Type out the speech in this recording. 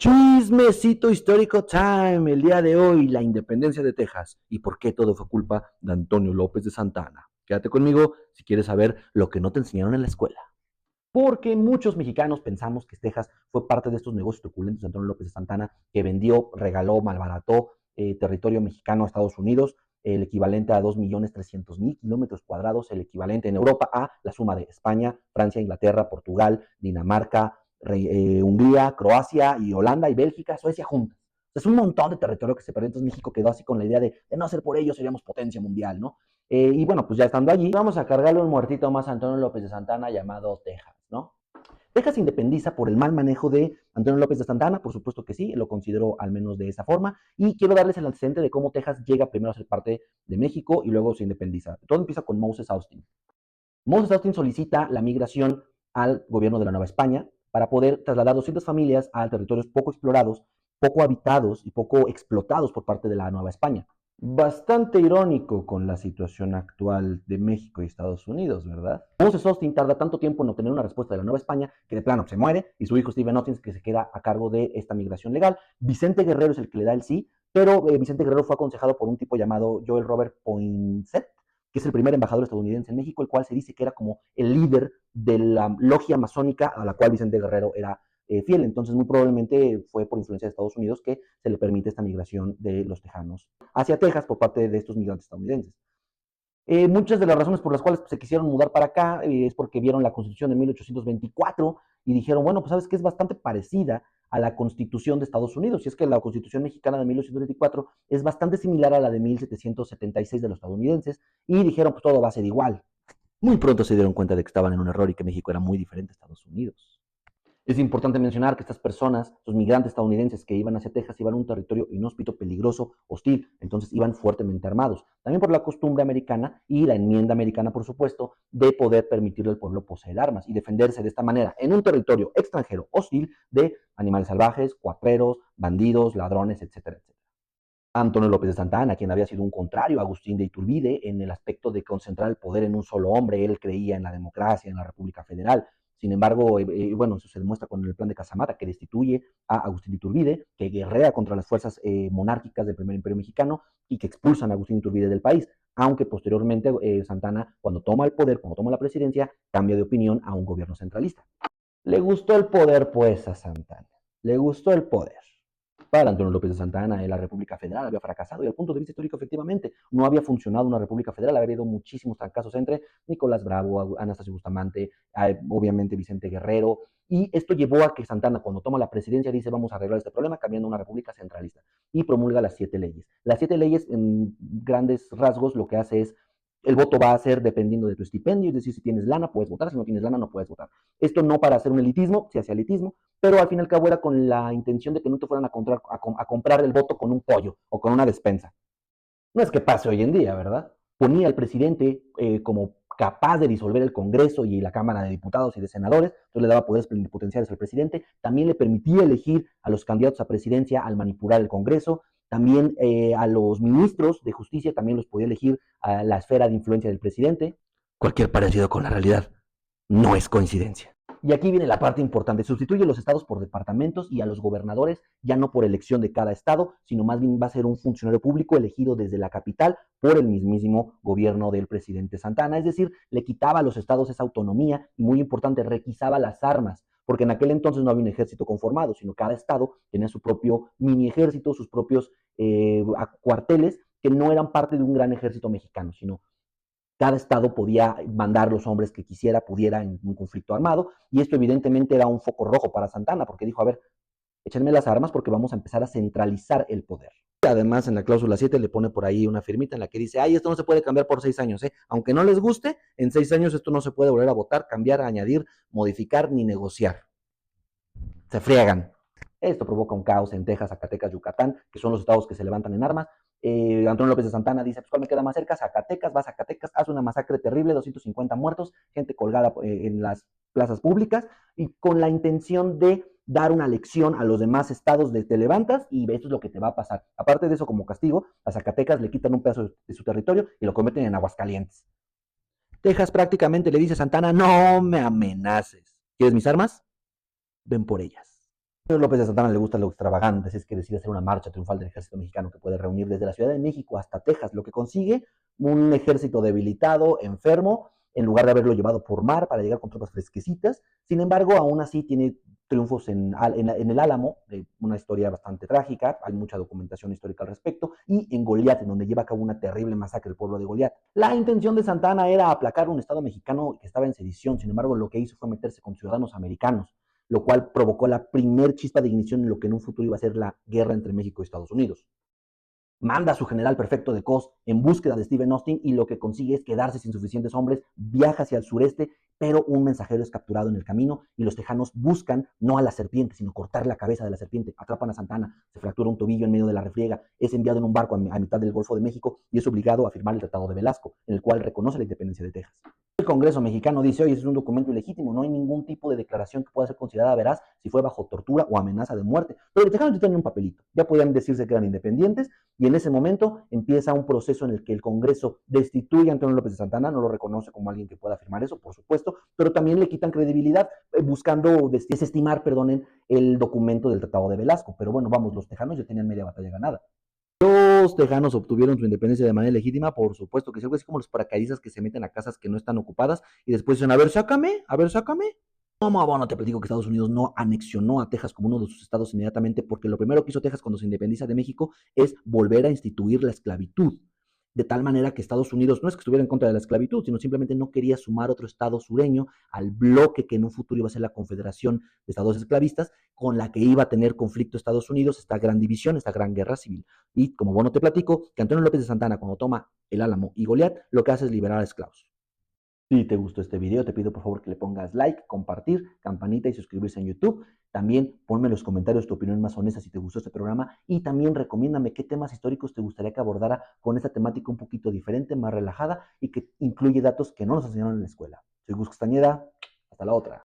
Chismecito histórico time, el día de hoy, la independencia de Texas y por qué todo fue culpa de Antonio López de Santa Anna. Quédate conmigo si quieres saber lo que no te enseñaron en la escuela. Porque muchos mexicanos pensamos que Texas fue parte de estos negocios truculentos de Antonio López de Santa Anna, que vendió, regaló, malbarató territorio mexicano a Estados Unidos, el equivalente a 2.300.000 kilómetros cuadrados, el equivalente en Europa a la suma de España, Francia, Inglaterra, Portugal, Dinamarca, Hungría, Croacia y Holanda y Bélgica, Suecia juntas. Es un montón de territorio que se perdió. Entonces México quedó así con la idea de no ser por ellos seríamos potencia mundial, ¿no? Y bueno, pues ya estando allí, vamos a cargarle un muertito más a Antonio López de Santa Anna llamado Texas, ¿no? Texas se independiza por el mal manejo de Antonio López de Santa Anna, por supuesto que sí, lo considero al menos de esa forma, y quiero darles el antecedente de cómo Texas llega primero a ser parte de México y luego se independiza. Todo empieza con Moses Austin. Moses Austin solicita la migración al gobierno de la Nueva España para poder trasladar 200 familias a territorios poco explorados, poco habitados y poco explotados por parte de la Nueva España. Bastante irónico con la situación actual de México y Estados Unidos, ¿verdad? Moses Austin tarda tanto tiempo en obtener una respuesta de la Nueva España que de plano se muere y su hijo Stephen Austin que se queda a cargo de esta migración legal. Vicente Guerrero es el que le da el sí, pero Vicente Guerrero fue aconsejado por un tipo llamado Joel Robert Poinsett, que es el primer embajador estadounidense en México, el cual se dice que era como el líder de la logia masónica a la cual Vicente Guerrero era fiel. Entonces, muy probablemente fue por influencia de Estados Unidos que se le permite esta migración de los tejanos hacia Texas por parte de estos migrantes estadounidenses. Muchas de las razones por las cuales se quisieron mudar para acá es porque vieron la Constitución de 1824 y dijeron, bueno, pues sabes que es bastante parecida a la Constitución de Estados Unidos, y es que la Constitución mexicana de 1824 es bastante similar a la de 1776 de los estadounidenses, y dijeron, pues todo va a ser igual. Muy pronto se dieron cuenta de que estaban en un error y que México era muy diferente a Estados Unidos. Es importante mencionar que estas personas, los migrantes estadounidenses que iban hacia Texas, iban a un territorio inhóspito, peligroso, hostil, entonces iban fuertemente armados. También por la costumbre americana y la enmienda americana, por supuesto, de poder permitirle al pueblo poseer armas y defenderse de esta manera en un territorio extranjero hostil de animales salvajes, cuatreros, bandidos, ladrones, etcétera, etcétera. Antonio López de Santa Anna, quien había sido un contrario a Agustín de Iturbide en el aspecto de concentrar el poder en un solo hombre. Él creía en la democracia, en la República Federal. Sin embargo, bueno, eso se demuestra con el plan de Casamata, que destituye a Agustín de Iturbide, que guerrea contra las fuerzas monárquicas del primer imperio mexicano y que expulsan a Agustín de Iturbide del país. Aunque posteriormente Santana, cuando toma el poder, cuando toma la presidencia, cambia de opinión a un gobierno centralista. Le gustó el poder, pues, a Santana. Le gustó el poder. Para Antonio López de Santa Anna, la República Federal había fracasado y al punto de vista histórico, efectivamente, no había funcionado una República Federal, había habido muchísimos fracasos entre Nicolás Bravo, Anastasio Bustamante, obviamente Vicente Guerrero, y esto llevó a que Santana, cuando toma la presidencia, dice vamos a arreglar este problema cambiando una república centralista y promulga las 7 leyes. Las 7 leyes, en grandes rasgos, lo que hace es el voto va a ser dependiendo de tu estipendio, es decir, si tienes lana puedes votar, si no tienes lana no puedes votar. Esto no para hacer un elitismo, se hacía elitismo, pero al fin y al cabo era con la intención de que no te fueran a comprar el voto con un pollo o con una despensa. No es que pase hoy en día, ¿verdad? Ponía al presidente como capaz de disolver el Congreso y la Cámara de Diputados y de Senadores, entonces le daba poderes plenipotenciarios al presidente, también le permitía elegir a los candidatos a presidencia al manipular el Congreso, también a los ministros de justicia también los podía elegir a la esfera de influencia del presidente. Cualquier parecido con la realidad no es coincidencia. Y aquí viene la parte importante. Sustituye los estados por departamentos y a los gobernadores ya no por elección de cada estado, sino más bien va a ser un funcionario público elegido desde la capital por el mismísimo gobierno del presidente Santana. Es decir, le quitaba a los estados esa autonomía y, muy importante, requisaba las armas, porque en aquel entonces no había un ejército conformado, sino cada estado tenía su propio mini ejército, sus propios cuarteles, que no eran parte de un gran ejército mexicano, sino cada estado podía mandar los hombres que quisiera, pudiera en un conflicto armado, y esto evidentemente era un foco rojo para Santana, porque dijo, a ver, échenme las armas porque vamos a empezar a centralizar el poder. Además, en la cláusula 7 le pone por ahí una firmita en la que dice, ay, esto no se puede cambiar por 6 años, ¿eh? Aunque no les guste, en 6 años esto no se puede volver a votar, cambiar, añadir, modificar ni negociar. Se friegan. Esto provoca un caos en Texas, Zacatecas, Yucatán, que son los estados que se levantan en armas. Antonio López de Santana dice, pues ¿cuál me queda más cerca? Zacatecas, va a Zacatecas, hace una masacre terrible, 250 muertos, gente colgada en las plazas públicas, y con la intención de dar una lección a los demás estados de te levantas y esto es lo que te va a pasar. Aparte de eso, como castigo, a Zacatecas le quitan un pedazo de su territorio y lo convierten en Aguascalientes. Texas prácticamente le dice a Santana, no me amenaces. ¿Quieres mis armas? Ven por ellas. Señor López de Santana le gusta lo extravagante, así es que decide hacer una marcha triunfal del ejército mexicano que puede reunir desde la Ciudad de México hasta Texas, lo que consigue un ejército debilitado, enfermo, en lugar de haberlo llevado por mar para llegar con tropas fresquecitas. Sin embargo, aún así tiene triunfos en el Álamo, una historia bastante trágica, hay mucha documentación histórica al respecto, y en Goliat, en donde lleva a cabo una terrible masacre el pueblo de Goliat. La intención de Santana era aplacar un estado mexicano que estaba en sedición, sin embargo, lo que hizo fue meterse con ciudadanos americanos, lo cual provocó la primer chispa de ignición en lo que en un futuro iba a ser la guerra entre México y Estados Unidos. Manda a su general perfecto de Cos en búsqueda de Stephen Austin y lo que consigue es quedarse sin suficientes hombres, viaja hacia el sureste, pero un mensajero es capturado en el camino y los tejanos buscan no a la serpiente, sino cortar la cabeza de la serpiente. Atrapan a Santana, se fractura un tobillo en medio de la refriega, es enviado en un barco a mitad del Golfo de México y es obligado a firmar el Tratado de Velasco, en el cual reconoce la independencia de Texas. El Congreso mexicano dice, oye, ese es un documento ilegítimo, no hay ningún tipo de declaración que pueda ser considerada veraz si fue bajo tortura o amenaza de muerte. Pero los tejanos ya tenían un papelito, ya podían decirse que eran independientes y en ese momento empieza un proceso en el que el Congreso destituye a Antonio López de Santana, no lo reconoce como alguien que pueda afirmar eso, por supuesto, pero también le quitan credibilidad buscando desestimar, perdonen, el documento del Tratado de Velasco. Pero bueno, vamos, los tejanos ya tenían media batalla ganada. Los tejanos obtuvieron su independencia de manera legítima, por supuesto que sí, algo así como los paracaidistas que se meten a casas que no están ocupadas y después dicen, a ver, sácame. No, bueno, te platico que Estados Unidos no anexionó a Texas como uno de sus estados inmediatamente porque lo primero que hizo Texas cuando se independiza de México es volver a instituir la esclavitud. De tal manera que Estados Unidos no es que estuviera en contra de la esclavitud, sino simplemente no quería sumar otro estado sureño al bloque que en un futuro iba a ser la Confederación de Estados Esclavistas, con la que iba a tener conflicto Estados Unidos, esta gran división, esta gran guerra civil. Y como bueno te platico, que Antonio López de Santana, cuando toma el Álamo y Goliat, lo que hace es liberar a esclavos. Si te gustó este video, te pido por favor que le pongas like, compartir, campanita y suscribirse en YouTube. También ponme en los comentarios tu opinión más honesta si te gustó este programa y también recomiéndame qué temas históricos te gustaría que abordara con esta temática un poquito diferente, más relajada y que incluye datos que no nos enseñaron en la escuela. Soy Gus Castañeda, hasta la otra.